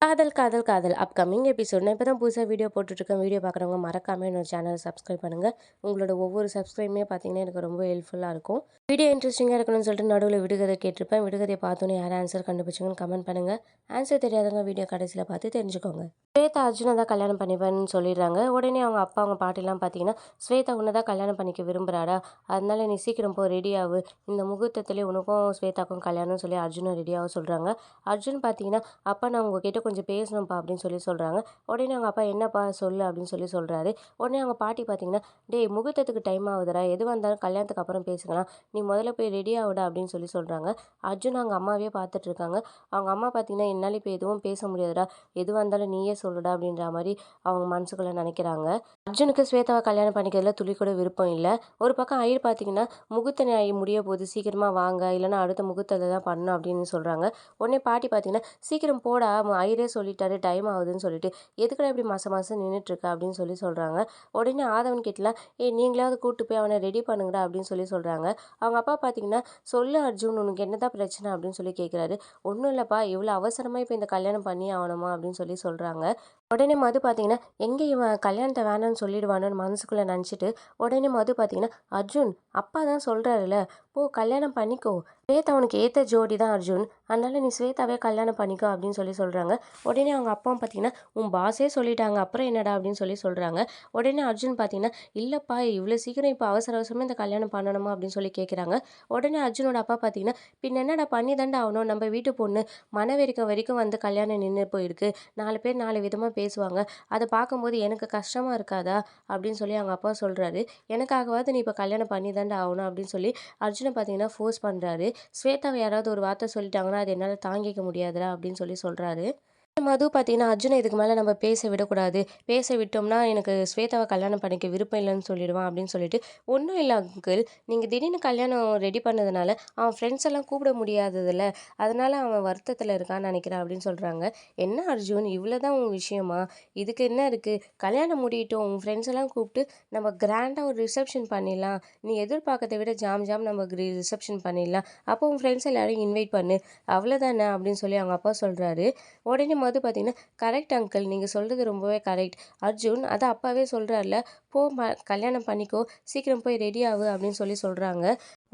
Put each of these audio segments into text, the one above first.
காதல் காதல் காதல் அப்கமிங் எபிசோட் நான் இப்போ தான் புதுசாக வீடியோ போட்டுட்ருக்கேன். வீடியோ பார்க்குறவங்க மறக்காமல் என்னோட சேனலை சப்ஸ்கிரைப் பண்ணுங்கள். உங்களோட ஒவ்வொரு சப்ஸ்கிரைபுமே பார்த்தீங்கன்னா எனக்கு ரொம்ப ஹெல்ப்ஃபுல்லாக இருக்கும். வீடியோ இன்ட்ரெஸ்டிங்காக இருக்கணும்னு சொல்லிட்டு நடுவில் விடுகதை கேட்டிருப்பேன். விடுகதையை பார்த்தோன்னே யாரும் ஆன்சர் கண்டுபிடிச்சிங்கன்னு கமெண்ட் பண்ணுங்கள். ஆன்சர் தெரியாதவங்க வீடியோ கடைசியில் பார்த்து தெரிஞ்சுக்கோங்க. ஸ்வேதா அர்ஜுனை தான் கல்யாணம் பண்ணிப்பேன்னு சொல்லிடுறாங்க. உடனே அவங்க அப்பா அவங்க பாட்டிலாம் பார்த்தீங்கன்னா, ஸ்வேதா உன்னை தான் கல்யாணம் பண்ணிக்க விரும்புகிறாடா, அதனால நீ சீக்கிரம் போ, ரெடியாகு, இந்த முகூர்த்தத்துலேயே உனக்கும் ஸ்வேதாக்கும் கல்யாணம்னு சொல்லி அர்ஜுனை ரெடியாக சொல்கிறாங்க. அர்ஜுன் பார்த்தீங்கன்னா, அப்பா நான் உங்ககிட்ட கொஞ்சம் பேசணும்ப்பா அப்படின்னு சொல்லி சொல்கிறாங்க. உடனே அவங்க அப்பா என்னப்பா சொல்லு அப்படின்னு சொல்லி சொல்கிறாரு. உடனே அவங்க பாட்டி பார்த்தீங்கன்னா, டேய் முகூர்த்தத்துக்கு டைம் ஆகுதுடா, எதுவாக இருந்தாலும் கல்யாணத்துக்கு அப்புறம் பேசிக்கலாம், நீ முதல்ல போய் ரெடி ஆகுடா அப்படின்னு சொல்லி சொல்கிறாங்க. அர்ஜுன் அவங்க அம்மாவே பார்த்துட்டு இருக்காங்க. அவங்க அம்மா பார்த்தீங்கன்னா, என்னால் இப்போ எதுவும் பேச முடியாதுடா, எதுவாக இருந்தாலும் நீயே சொல்லுடா அப்படின்ற மாதிரி அவங்க மனசுக்குள்ளே நினைக்கிறாங்க. அர்ஜுனுக்கு ஸ்வேதாவை கல்யாணம் பண்ணிக்கிறதுல துளி கூட விருப்பம் இல்லை. ஒரு பக்கம் ஐயர் பார்த்தீங்கன்னா, முகூர்த்த நாள் முடிய போது சீக்கிரமாக வாங்க, இல்லைன்னா அடுத்த முகூர்த்தத்தில் தான் பண்ணணும் அப்படின்னு சொல்கிறாங்க. உடனே பாட்டி பார்த்தீங்கன்னா, சீக்கிரம் போடா, ஐயரே சொல்லிட்டாரு டைம் ஆகுதுன்னு சொல்லிட்டு, எதுக்குடா இப்படி மாதம் மாதம் நின்றுட்டுருக்க அப்படின்னு சொல்லி சொல்கிறாங்க. உடனே ஆதவன் கிட்டலாம், நீங்களாவது கூப்பிட்டு போய் அவனை ரெடி பண்ணுங்கடா அப்படின்னு சொல்லி சொல்கிறாங்க. அவங்க அப்பா பார்த்தீங்கன்னா, சொல்லு அர்ஜுன் உனக்கு என்னதான் பிரச்சனை அப்படின்னு சொல்லி கேட்குறாரு. ஒன்றும் இல்லைப்பா, இவ்வளோ அவசரமாக இப்போ இந்த கல்யாணம் பண்ணி ஆகணுமா அப்படின்னு சொல்லி சொல்கிறாங்க. உடனே மது பார்த்தீங்கன்னா, எங்கே இவன் கல்யாணத்தை வேணான்னு சொல்லிடுவானோன்னு மனசுக்குள்ளே நினச்சிட்டு, உடனே மது பார்த்தீங்கன்னா, அர்ஜுன் அப்பா தான் சொல்கிறாருல, போ கல்யாணம் பண்ணிக்கோ, ஸ்வேதா அவனுக்கு ஏற்ற ஜோடி தான் அர்ஜுன், அதனால நீ ஸ்வேதாவே கல்யாணம் பண்ணிக்கோ அப்படின்னு சொல்லி சொல்கிறாங்க. உடனே அவங்க அப்பாவும் பார்த்தீங்கன்னா, உன் பாஸே சொல்லிட்டாங்க அப்புறம் என்னடா அப்படின்னு சொல்லி சொல்கிறாங்க. உடனே அர்ஜுன் பார்த்தீங்கன்னா, இல்லைப்பா இவ்வளோ சீக்கிரம் இப்போ அவசர அவசரமாக இந்த கல்யாணம் பண்ணணுமா அப்படின்னு சொல்லி கேட்குறாங்க. உடனே அர்ஜுனோட அப்பா பார்த்தீங்கன்னா, பின்ன என்னடா பண்ணி தாண்டா ஆகணும், நம்ம வீட்டு பொண்ணு மனவெறிக்க வரைக்கும் வந்து கல்யாணம் நின்று போயிருக்கு, 4 பேர் 4 விதமாக பேசுவாங்க, அதை பார்க்கும்போது எனக்கு கஷ்டமாக இருக்காதா அப்படின்னு சொல்லி அவங்க அப்பா சொல்கிறாரு. எனக்காகவாவது நீ இப்போ கல்யாணம் பண்ணி தாண்டா ஆகணும் அப்படின்னு சொல்லி அர்ஜுனை பார்த்தீங்கன்னா ஃபோர்ஸ் பண்ணுறாரு. ஸ்வேதாவை யாராவது ஒரு வார்த்தை சொல்லிட்டாங்கன்னா அது என்னால் தாங்கிக்க முடியாதுடா அப்படின்னு சொல்லி சொல்கிறாரு. மது பார்த்தீங்கன்னா, அர்ஜுனை இதுக்கு மேலே நம்ம பேச விடக்கூடாது, பேச விட்டோம்னா எனக்கு ஸ்வேதாவை கல்யாணம் பண்ணிக்க விருப்பம் இல்லைன்னு சொல்லிடுவான் அப்படின்னு சொல்லிட்டு, ஒன்றும் இல்லை அங்கிள், நீங்கள் திடீர்னு கல்யாணம் ரெடி பண்ணதுனால அவன் ஃப்ரெண்ட்ஸ் எல்லாம் கூப்பிட முடியாததில்ல, அதனால அவன் வருத்தத்தில் இருக்கான்னு நினைக்கிறேன் அப்படின்னு சொல்கிறாங்க. என்ன அர்ஜுன் இவ்வளோ தான் உன் விஷயமா, இதுக்கு என்ன இருக்குது, கல்யாணம் முடியட்டும், உன் ஃப்ரெண்ட்ஸ் எல்லாம் கூப்பிட்டு நம்ம கிராண்டாக ஒரு ரிசப்ஷன் பண்ணிடலாம், நீ எதிர்பார்க்கறதை விட ஜாம் ஜாம் நம்ம ரிசப்ஷன் பண்ணிடலாம், அப்போ உன் ஃப்ரெண்ட்ஸ் எல்லாரையும் இன்வைட் பண்ணு, அவ்வளோதானே அப்படின்னு சொல்லி அவங்க அப்பா சொல்கிறாரு. உடனே மது பார்த்தீங்கன்னா, கரெக்ட் அங்கிள், நீங்கள் சொல்கிறது ரொம்பவே கரெக்ட். அர்ஜுன் அதான் அப்பாவே சொல்கிறார்ல, போ கல்யாணம் பண்ணிக்கோ, சீக்கிரம் போய் ரெடி ஆகு அப்படின்னு சொல்லி சொல்கிறாங்க.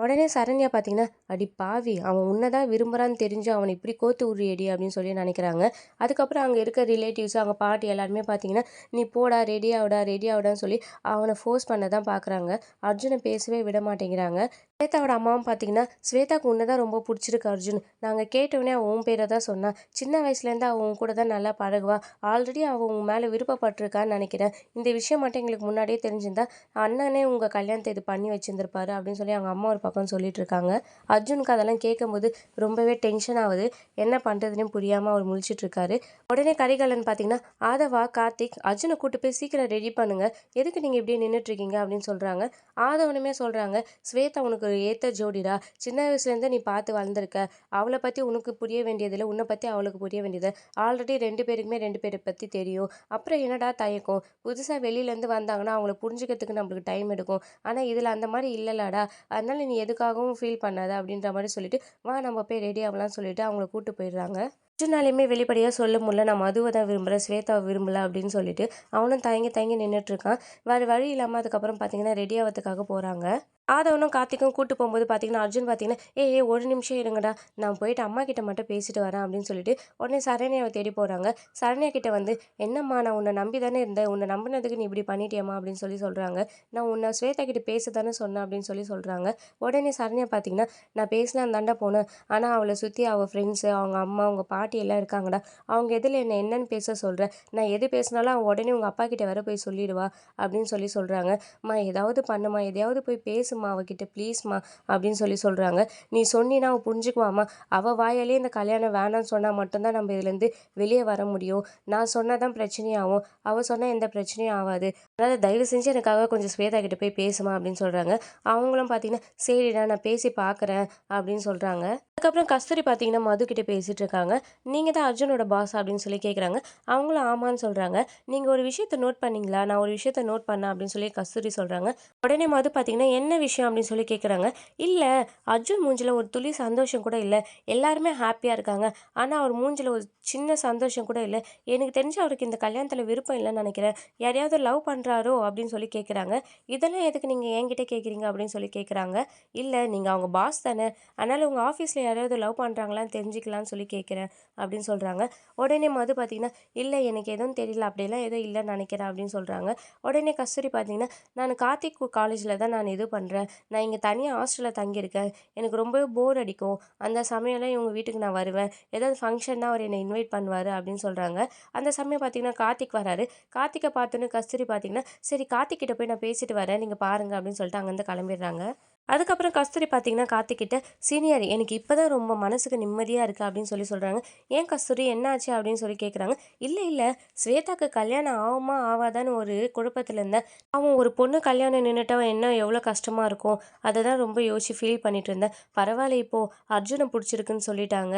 உடனே சரண்யா பார்த்தீங்கன்னா, அடி பாவி, அவன் உன்னை தான் விரும்புகிறான்னு தெரிஞ்சு அவனை இப்படி கோத்து உரியடி அப்படின்னு சொல்லி நினைக்கிறாங்க. அதுக்கப்புறம் அங்கே இருக்க ரிலேட்டிவ்ஸ் அவங்க பாட்டி எல்லாருமே பார்த்தீங்கன்னா, நீ போடா ரெடி ஆகுடா ரெடி ஆகுடான்னு சொல்லி அவனை ஃபோர்ஸ் பண்ண தான் பார்க்குறாங்க. அர்ஜுனை பேசவே விட மாட்டேங்கிறாங்க. ஸ்வேதாவோட அம்மாவும் பார்த்தீங்கன்னா, ஸ்வேதாவுக்கு உன்னை தான் ரொம்ப பிடிச்சிருக்கு அர்ஜுன், நாங்கள் கேட்டோடனே அவன் உன் பேரை தான் சொன்னான், சின்ன வயசுலேருந்து அவன் உன் கூட தான் நல்லா பழகுவா, ஆல்ரெடி அவன் உன் மேலே விருப்பப்பட்டிருக்கான்னு நினைக்கிறேன், இந்த விஷயம் மட்டும் எங்களுக்கு முன்னாடியே தெரிஞ்சிருந்தா அண்ணனே உங்கள் கல்யாணத்தை இது பண்ணி வச்சிருந்திருப்பாரு அப்படின்னு சொல்லி அவங்க அம்மா ஒரு பக்கம் சொல்லிட்டு இருக்காங்க. அர்ஜுனுக்கு அதெல்லாம் கேட்கும்போது ரொம்பவே டென்ஷன் ஆகுது. என்ன பண்ணுறதுன்னு புரியாமல் அவர் முழிச்சிட்டு இருக்காரு. உடனே கரிகாலன் பார்த்தீங்கன்னா, ஆதவா கார்த்திக் அர்ஜுனை கூட்டு போய் சீக்கிரம் ரெடி பண்ணுங்க, எதுக்கு நீங்கள் இப்படியே நின்றுட்டு இருக்கீங்க அப்படின்னு சொல்கிறாங்க. ஆதவனுமே சொல்கிறாங்க, ஸ்வேதா உனக்கு ஏற்ற ஜோடிடா, சின்ன வயசுலேருந்து நீ பார்த்து வளர்ந்துருக்க, அவளை பற்றி உனக்கு புரிய வேண்டியதில்லை, உன்னை பற்றி அவளுக்கு புரிய வேண்டியது, ஆல்ரெடி 2 பேருக்குமே 2 பேரை பற்றி தெரியும், அப்புறம் என்னடா தயக்கம், புதுசாக வெளியிலேருந்து வந்தாங்கன்னா அவங்கள புரிஞ்சுக்கிறதுக்கு நம்மளுக்கு டைம் எடுக்கும், ஆனால் இதில் அந்த மாதிரி இல்லைலாடா, அதனால நீ எதுக்காகவும் ஃபீல் பண்ணாத அப்படின்ற மாதிரி சொல்லிட்டு, வா நம்ம போய் ரெடி ஆகலாம்னு சொல்லிட்டு அவங்கள கூட்டு போயிடுறாங்க. அர்ஜுனாலையுமே வெளிப்படையாக சொல்ல முடியல, நான் மதுவை தான் விரும்புகிறேன், ஸ்வேதாவை விரும்பல அப்படின்னு சொல்லிட்டு அவனும் தயங்கி தயங்கி நின்றுட்டு இருக்கான். வேறு வழி இல்லாமல் அதுக்கப்புறம் பார்த்தீங்கன்னா ரெடி ஆகிறதுக்காக போகிறாங்க. ஆதவனும் கார்த்திக்கும் கூட்டு போகும்போது பார்த்தீங்கன்னா, அர்ஜுன் பார்த்தீங்கன்னா, ஏய் ஒரு நிமிஷம் இருங்கடா, நான் போயிட்டு அம்மா கிட்ட மட்டும் பேசிட்டு வரேன் அப்படின்னு சொல்லிட்டு உடனே சரண்யாவை தேடி போகிறாங்க. சரண்யா கிட்ட வந்து, என்னம்மா நான் உன்னை நம்பி தானே இருந்தேன், உன்னை நம்பினதுக்கு நீ இப்படி பண்ணிட்டியம்மா அப்படின்னு சொல்லி சொல்கிறாங்க. நான் உன்னை ஸ்வேதா கிட்ட பேச தானே சொன்னேன் அப்படின்னு சொல்லி சொல்கிறாங்க. உடனே சரண்யா பார்த்தீங்கன்னா, நான் பேசலாம் தாண்டா போனேன், ஆனால் அவளை சுற்றி அவள் ஃப்ரெண்ட்ஸு அவங்க அம்மா அவங்க பாட்டி எல்லாம் இருக்காங்கடா, அவங்க எதில் என்ன என்னன்னு பேச சொல்கிறேன், நான் எது பேசினாலும் அவன் உடனே உங்கள் அப்பா கிட்ட வர போய் சொல்லிடுவா அப்படின்னு சொல்லி சொல்கிறாங்க. அம்மா ஏதாவது பண்ணுமா, எதையாவது போய் பேசுமா அவகிட்ட ப்ளீஸ்மா அப்படின்னு சொல்லி சொல்கிறாங்க. நீ சொன்னினா அவள் புரிஞ்சுக்குவாம்மா, அவள் வாயாலே இந்த கல்யாணம் வேணான்னு சொன்னால் மட்டும்தான் நம்ம இதுலேருந்து வெளியே வர முடியும், நான் சொன்னால் தான் பிரச்சனையாகும், அவள் சொன்னால் எந்த பிரச்சனையும் ஆகாது, அதனால் தயவு செஞ்சு எனக்காக கொஞ்சம் ஸ்வேதா கிட்ட போய் பேசுமா அப்படின்னு சொல்கிறாங்க. அவங்களும் பார்த்தீங்கன்னா, சரிடா நான் பேசி பார்க்குறேன் அப்படின்னு சொல்கிறாங்க. அதுக்கப்புறம் கஸ்தூரி பார்த்தீங்கன்னா மது கிட்ட பேசிகிட்டு இருக்காங்க. நீங்கள் தான் அர்ஜுனோட பாஸ் அப்படின்னு சொல்லி கேட்குறாங்க. அவங்களும் ஆமான்னு சொல்கிறாங்க. நீங்கள் ஒரு விஷயத்தை நோட் பண்ணிங்களா, நான் ஒரு விஷயத்தை நோட் பண்ணேன் அப்படின்னு சொல்லி கஸ்தூரி சொல்கிறாங்க. உடனே மது பார்த்தீங்கன்னா, என்ன விஷயம் அப்படின்னு சொல்லி கேட்குறாங்க. இல்லை, அர்ஜுன் மூஞ்சில ஒரு துளி சந்தோஷம் கூட இல்லை. எல்லாருமே ஹாப்பியாக இருக்காங்க. ஆனால் அவர் மூஞ்சில ஒரு சின்ன சந்தோஷம் கூட இல்லை. எனக்கு தெரிஞ்சு அவருக்கு இந்த கல்யாணத்தில் விருப்பம் இல்லைன்னு நினைக்கிறேன். யாரையாவது லவ் பண்ணுறாரோ அப்படின்னு சொல்லி கேட்குறாங்க. இதெல்லாம் எதுக்கு நீங்கள் என்கிட்ட கேட்குறீங்க அப்படின்னு சொல்லி கேட்குறாங்க. இல்லை, நீங்கள் அவங்க பாஸ் தானே, அதனால் உங்கள் ஆஃபீஸில் யாராவது லவ் பண்ணுறாங்களான்னு தெரிஞ்சுக்கலான்னு சொல்லி கேட்குறேன் அப்படின்னு சொல்கிறாங்க. உடனே மது பார்த்தீங்கன்னா, இல்லை எனக்கு எதுவும் தெரியல, அப்படியெல்லாம் எதுவும் இல்லைன்னு நினைக்கிறேன் அப்படின்னு சொல்கிறாங்க. உடனே கஸ்தூரி பார்த்தீங்கன்னா, நான் கார்த்திக் காலேஜில் தான் நான் இது பண்ணுறேன். நான் இங்கே தனியாக ஹாஸ்டலில் தங்கியிருக்கேன். எனக்கு ரொம்பவே போர் அடிக்கும். அந்த சமயம்லாம் இவங்க வீட்டுக்கு நான் வருவேன். ஏதாவது ஃபங்க்ஷன்னா அவர் என்னை இன்வைட் பண்ணுவார் அப்படின்னு சொல்கிறாங்க. அந்த சமயம் பார்த்தீங்கன்னா கார்த்திக் வராரு. கார்த்திகை பார்த்தோன்னே கஸ்தூரி பார்த்தீங்கன்னா, சரி கார்த்திக் கிட்ட போய் நான் பேசிட்டு வரேன், நீங்கள் பாருங்க அப்படின்னு சொல்லிட்டு அங்கேருந்து கிளம்பிடுறாங்க. அதுக்கப்புறம் கஸ்தூரி பார்த்தீங்கன்னா கார்த்திக்கிட்ட, சீனியர் எனக்கு இப்போ தான் ரொம்ப மனசுக்கு நிம்மதியாக இருக்குது அப்படின்னு சொல்லி சொல்கிறாங்க. ஏன் கஸ்தூரி என்னாச்சு அப்படின்னு சொல்லி கேட்குறாங்க. இல்லை இல்லை, ஸ்வேதாக்கு கல்யாணம் ஆகுமா ஆவாதான்னு ஒரு குழப்பத்தில் இருந்தேன். அவன் ஒரு பொண்ணு கல்யாணம் நின்றுட்டா என்ன எவ்வளோ கஷ்டமாக இருக்கும், அதை தான் ரொம்ப யோசிச்சு ஃபீல் பண்ணிட்டு இருந்தேன். பரவாயில்ல, இப்போது அர்ஜுனை பிடிச்சிருக்குன்னு சொல்லிட்டாங்க,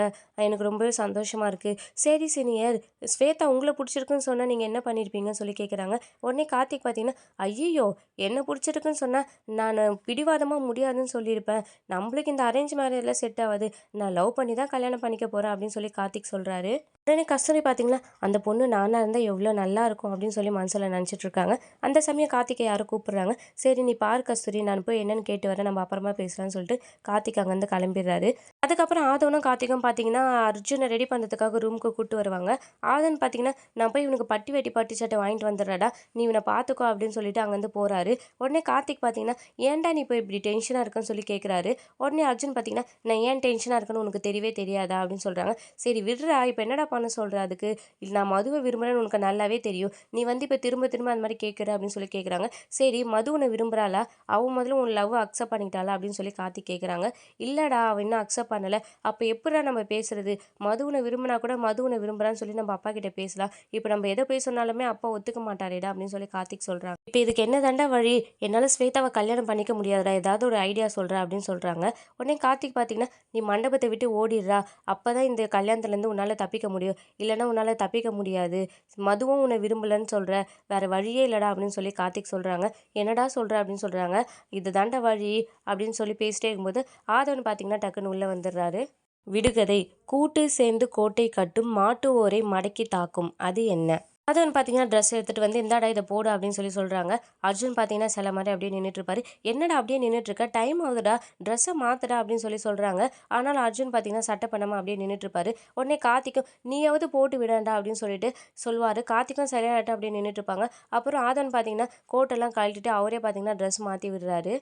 எனக்கு ரொம்பவே சந்தோஷமாக இருக்குது. சரி சீனியர், ஸ்வேதா உங்களை பிடிச்சிருக்குன்னு சொன்னால் நீங்கள் என்ன பண்ணியிருப்பீங்கன்னு சொல்லி கேட்குறாங்க. உடனே கார்த்திக் பார்த்தீங்கன்னா, ஐயோ என்ன பிடிச்சிருக்குன்னு சொன்னால் நான் பிடிவாதமாக முடியாதுன்னு சொல்லியிருப்பேன். நம்மளுக்கு இந்த அரேஞ்ச் மேரேஜ்லாம் செட் ஆகாது. நான் லவ் பண்ணி தான் கல்யாணம் பண்ணிக்க போகிறேன் அப்படின்னு சொல்லி கார்த்திக் சொல்கிறாரு. உடனே கஸ்தூரி பார்த்தீங்களா, அந்த பொண்ணு நானாக இருந்தால் எவ்வளோ நல்லா இருக்கும் அப்படின்னு சொல்லி மனசில் நினச்சிட்டு இருக்காங்க. அந்த சமயம் கார்த்திகை யாரும் கூப்பிட்றாங்க. சரி நீ பாரு கஸ்தூரி, நான் போய் என்னன்னு கேட்டு வரேன், நம்ம அப்புறமா பேசலாம்னு சொல்லிட்டு கார்த்திக் அங்கேருந்து கிளம்பிடுறாரு. அதுக்கப்புறம் ஆதவனும் கார்த்திக்கும் பார்த்தீங்கன்னா அர்ஜுனை ரெடி பண்ணுறதுக்காக ரூமுக்கு கூப்பிட்டு வருவாங்க. ஆதன் பார்த்தீங்கன்னா, நான் போய் இவனுக்கு பட்டி வெட்டி பட்டி சட்டை வாங்கிட்டு வந்துடுறடா, நீ இவனை பார்த்துக்கோ அப்படின்னு சொல்லிட்டு அங்கேருந்து போகிறாரு. உடனே கார்த்திக் பார்த்தீங்கன்னா, ஏன்டா நீ இப்போ இப்படி டென்ஷனாக இருக்குன்னு சொல்லி கேட்குறாரு. உடனே அர்ஜுன் பார்த்தீங்கன்னா, நான் ஏன் டென்ஷனாக இருக்குன்னு உனக்கு தெரியவே தெரியாதா அப்படின்னு சொல்கிறாங்க. சரி விடுறா, இப்போ என்னடா பண்ண சொல்கிற அதுக்கு, இல்லை நான் மதுவை விரும்புகிறேன்னு உனக்கு நல்லாவே தெரியும், நீ வந்து இப்போ திரும்ப திரும்ப அந்த மாதிரி கேட்குற அப்படின்னு சொல்லி கேட்குறாங்க. சரி மது உன்னை விரும்புகிறாளா, அவன் முதல்ல உன் லவ் அக்செப்ட் பண்ணிக்கிட்டாளா அப்படின்னு சொல்லி கார்த்திக் கேட்குறாங்க. இல்லைடா, அவன் இன்னும் அக்செப்ட் பண்ணலை. அப்போ எப்படிடா நம்ம பேசுறது, மது உன்னை விரும்பினா கூட மது உன்னை விரும்புகிறான்னு சொல்லி நம்ம அப்பா கிட்ட பேசலாம், இப்போ நம்ம எதை போய் சொன்னாலுமே அப்பா ஒத்துக்க மாட்டாரேடா அப்படின்னு சொல்லி கார்த்திக் சொல்கிறாங்க. இப்போ இதுக்கு என்ன தாண்டா வழி, என்னால் ஸ்வேதாவை கல்யாணம் பண்ணிக்க முடியாதுடா, ஏதாவது ஒரு ஐடியா சொல்கிற அப்படின்னு சொல்கிறாங்க. உடனே கார்த்திக் பார்த்தீங்கன்னா, நீ மண்டபத்தை விட்டு ஓடிடுறா, அப்போ தான் இந்த கல்யாணத்துலேருந்து உன்னால் தப்பிக்க முடியும், இல்லைன்னா உன்னால் தப்பிக்க முடியாது, மதுவும் உன்னை விரும்பலன்னு சொல்கிற, வேறு வழியே இல்லைடா அப்படின்னு சொல்லி கார்த்திக் சொல்கிறாங்க. என்னடா சொல்கிற அப்படின்னு சொல்கிறாங்க. இது தாண்டா வழி அப்படின்னு சொல்லி பேசிட்டே இருக்கும்போது ஆதவன் பார்த்தீங்கன்னா டக்குன்னு உள்ளே வந்துடுறாரு. விடுகதை, கூட்டு சேர்ந்து கோட்டை கட்டும், மாட்டு ஓரை மடக்கி தாக்கும், அது என்ன? அதுன்னு பார்த்தீங்கன்னா ட்ரெஸ் எடுத்துகிட்டு வந்து இந்தாடா இதை போடு அப்படின்னு சொல்லி சொல்கிறாங்க. அர்ஜுன் பார்த்தீங்கன்னா சில மாதிரி அப்படியே நின்றுட்டுருப்பாரு. என்னடா அப்படியே நின்றுட்டுருக்க, டைம் ஆகுதுடா, ட்ரெஸ்ஸை மாற்றுடா அப்படின்னு சொல்லி சொல்கிறாங்க. ஆனால் அர்ஜுன் பார்த்தீங்கன்னா சட்டை பண்ணாமல் அப்படியே நின்றுட்டுருப்பாரு. உடனே கார்த்திக்கும் நீயாவது போட்டு விடண்டா அப்படின்னு சொல்லிட்டு சொல்லுவார். கார்த்திக்கும் சரியாட்ட அப்படியே நின்றுட்டுருப்பாங்க. அப்புறம் ஆதன் பார்த்தீங்கன்னா கோட்டெல்லாம் கழட்டிட்டு அவரே பார்த்தீங்கன்னா ட்ரெஸ் மாற்றி விடுறாரு.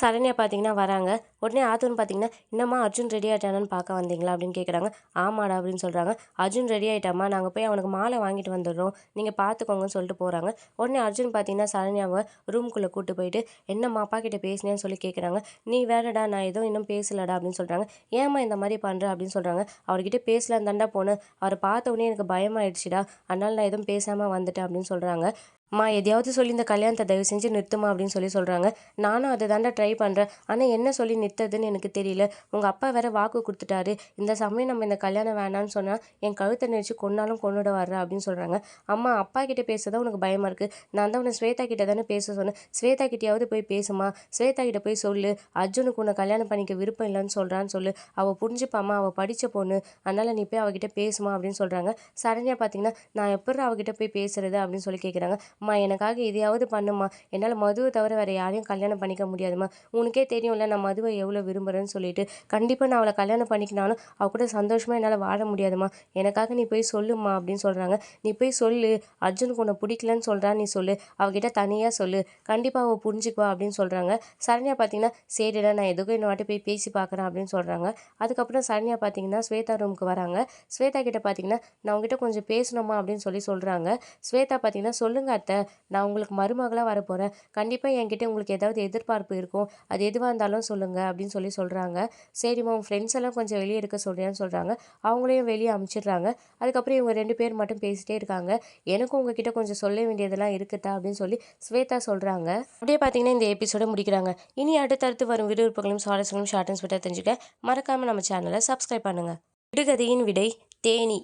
சரண்யா பார்த்தீங்கன்னா வராங்க. உடனே ஆதன் பார்த்தீங்கன்னா, என்னம்மா அர்ஜுன் ரெடி ஆகிட்டானு பார்க்க வந்தீங்களா அப்படின்னு கேட்குறாங்க. ஆமாடா அப்படின்னு சொல்கிறாங்க. அர்ஜுன் ரெடி ஆகிட்டாமா, நாங்கள் போய் அவனுக்கு மாலை வாங்கிட்டு வந்துடுறோம், நீங்கள் பார்த்துக்கோங்கன்னு சொல்லிட்டு போகிறாங்க. உடனே அர்ஜுன் பார்த்தீங்கன்னா சரண்யாவை ரூம்குள்ளே கூப்பிட்டு போயிட்டு, என்னம்மா அப்பா கிட்ட பேசினேன்னு சொல்லி கேட்குறாங்க. நீ வேறடா, நான் எதுவும் இன்னும் பேசலடா அப்படின்னு சொல்கிறாங்க. ஏம்மா இந்த மாதிரி பண்ணுற அப்படின்னு சொல்கிறாங்க. அவர்கிட்ட பேசலாம் தாண்டா போனேன், அவரை பார்த்த உடனே எனக்கு பயமாயிடுச்சுடா, அதனால் நான் எதுவும் பேசாமல் வந்துட்டேன் அப்படின்னு சொல்கிறாங்க. அம்மா எதையாவது சொல்லி இந்த கல்யாணத்தை தயவு செஞ்சு நிறுத்துமா அப்படின்னு சொல்லி சொல்கிறாங்க. நானும் அதை தாண்டா ட்ரை பண்ணுறேன், ஆனால் என்ன சொல்லி நிறுத்ததுன்னு எனக்கு தெரியல, உங்கள் அப்பா வேற வாக்கு கொடுத்துட்டாரு, இந்த சமயம் நம்ம இந்த கல்யாணம் வேணான்னு சொன்னால் என் கழுத்தை நெரிச்சு கொன்னாலும் கொண்டுட வர்ற அப்படின்னு சொல்கிறாங்க. அம்மா அப்பா கிட்டே பேசதான் உனக்கு பயமாக இருக்குது, நான் தான் உன்னை ஸ்வேதா கிட்டே தானே பேச சொன்னேன், ஸ்வேதா கிட்டையாவது போய் பேசுமா, ஸ்வேதா கிட்டே போய் சொல்லு, அர்ஜுனுக்கு உன்னை கல்யாணம் பண்ணிக்க விருப்பம் இல்லைன்னு சொல்கிறான்னு சொல்லு, அவள் புரிஞ்சுப்பாம்மா, அவள் படித்த பொண்ணு, அதனால் நீ போய் அவகிட்ட பேசுமா அப்படின்னு சொல்கிறாங்க. சரண்யா பார்த்தீங்கன்னா, நான் எப்படி அவகிட்ட போய் பேசுறது அப்படின்னு சொல்லி கேட்குறாங்க. அம்மா எனக்காக இதையாவது பண்ணுமா, என்னால் மதுவை தவிர வேறு யாரையும் கல்யாணம் பண்ணிக்க முடியாதுமா, உனக்கே தெரியும்ல நான் மதுவை எவ்வளோ விரும்புகிறேன்னு சொல்லிட்டு, கண்டிப்பாக நான் அவளை கல்யாணம் பண்ணிக்கினாலும் அவள் கூட சந்தோஷமாக என்னால் வாழ முடியாதுமா, எனக்காக நீ போய் சொல்லுமா அப்படின்னு சொல்கிறாங்க. நீ போய் சொல்லு, அர்ஜுனுக்கு உன்னை பிடிக்கலன்னு சொல்கிறான்னு நீ சொல்லு, அவகிட்ட தனியாக சொல்லு, கண்டிப்பாக அவள் புரிஞ்சுக்குவா அப்படின்னு சொல்கிறாங்க. சரண்யா பார்த்தீங்கன்னா சரிடா நான் எதுக்கும் இன்னும் வாட்டி போய் பேசி பார்க்குறேன் அப்படின்னு சொல்கிறாங்க. அதுக்கப்புறம் சரண்யா பார்த்தீங்கன்னா ஸ்வேதா ரூமுக்கு வராங்க. ஸ்வேதா கிட்ட பார்த்தீங்கன்னா நான் உங்ககிட்ட கொஞ்சம் பேசணுமா அப்படின்னு சொல்லி சொல்கிறாங்க. ஸ்வேதா பார்த்தீங்கன்னா சொல்லுங்க அத்தை, நான் உங்களுக்கு மருமகளாக வரப்போகிறேன், கண்டிப்பாக என்கிட்ட உங்களுக்கு ஏதாவது எதிர்பார்ப்பு இருக்கும், அது எதுவாக இருந்தாலும் சொல்லுங்கள் அப்படின்னு சொல்லி சொல்கிறாங்க. சரிம்மா உன் ஃப்ரெண்ட்ஸ் எல்லாம் கொஞ்சம் வெளியே எடுக்க சொல்கிறேன்னு சொல்கிறாங்க. அவங்களையும் வெளியே அமுச்சிடுறாங்க. அதுக்கப்புறம் இவங்க 2 பேர் மட்டும் பேசிகிட்டே இருக்காங்க. எனக்கும் உங்ககிட்ட கொஞ்சம் சொல்ல வேண்டியதெல்லாம் இருக்குதா அப்படின்னு சொல்லி ஸ்வேதா சொல்கிறாங்க. அப்படியே பார்த்தீங்கன்னா இந்த எபிசோட முடிக்கிறாங்க. இனி அடுத்தடுத்து வரும் விறுவிறுப்புகளும் சுவாரஸ்யங்களும் ஷார்ட் அண்ட் ஸ்வீட்டாக தெரிஞ்சுக்க மறக்காமல் நம்ம சேனலை சப்ஸ்கிரைப் பண்ணுங்கள். விடுகதையின் விடை தேனி.